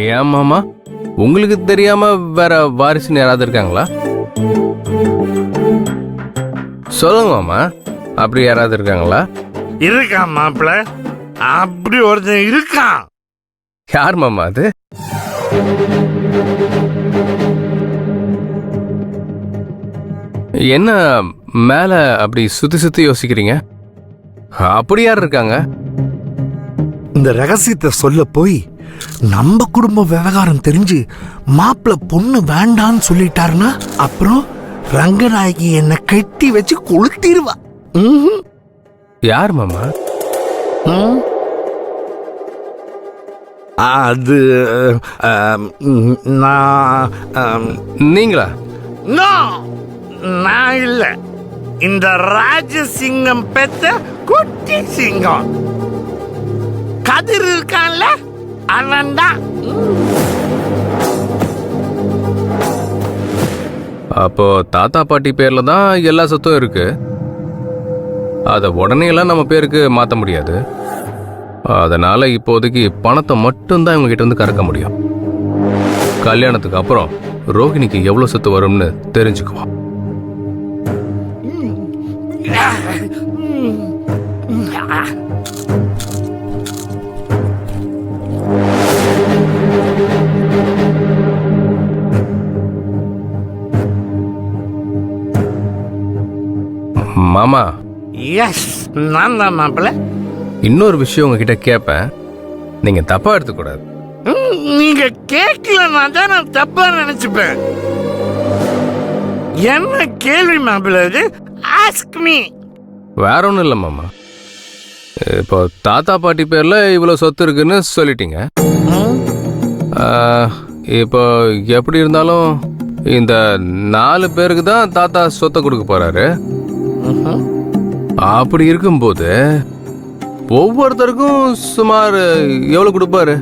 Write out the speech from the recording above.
ஏன் மாமா, உங்களுக்கு தெரியாம வேற வாரிசுன்னு யாராவது இருக்காங்களா? சொல்லுங்க மாமா, அப்படி யாராவது இருக்காங்களா? இருக்கான் மாப்பிள்ள, அப்படி ஒருத்தன் இருக்கான். யார் மாமா அது? என்ன மேல அப்படி சுத்தி சுத்தி யோசிக்கிறீங்க? அப்படி யார் இருக்காங்க? இந்த ரகசியத்தை சொல்ல போய் நம்ம குடும்ப விவகாரம் தெரிஞ்சு மாப்பிள்ள பொண்ணு வேண்டான்னு சொல்லிட்டாருன்னா அப்புறம் ரங்கநாயகி என்ன கட்டி வச்சு கொளுத்திடுவா. யார் மாமா? அது நான். நீங்களா? நோ, நான் இல்ல. இந்த ராஜசிங்கம் பெத்த குட்டி சிங்கம் கதிர் இருக்கான்ல, அவன் தான். அப்போ தாத்தா பாட்டி பேர்ல தான் எல்லா சொத்தும் இருக்கு. அத உடனே எல்லாம் நம்ம பேருக்கு மாத்த முடியாது. அதனால இப்போதைக்கு பணத்தை மட்டும்தான் இவங்க கிட்ட இருந்து கறக்க முடியும். கல்யாணத்துக்கு அப்புறம் ரோகிணிக்கு எவ்வளவு சொத்து வரும்னு தெரிஞ்சுக்குவோம். மாமா, எஸ், நான் தான் மாப்பிள்ள. இன்னொரு விஷயம் உங்ககிட்ட கேட்பேன், நீங்க தப்பா எடுத்துக்கூடாது. நீங்க கேட்கலன்னா தான் நான் தப்பா நினைச்சுப்பேன். என்ன கேள்வி மாப்பிள்ள இது? Ask me. வேற ஒன்றும் இல்லை மாமா. இப்போ தாத்தா பாட்டி பேர்ல இவ்வளோ சொத்து இருக்குன்னு சொல்லிட்டீங்க. இப்போ எப்படி இருந்தாலும் இந்த 4 பேருக்கு தான் தாத்தா சொத்தை கொடுக்க போறாரு. அப்படி இருக்கும்போது ஒவ்வொருத்தருக்கும் சுமார் எவ்வளவு கொடுப்பாரு?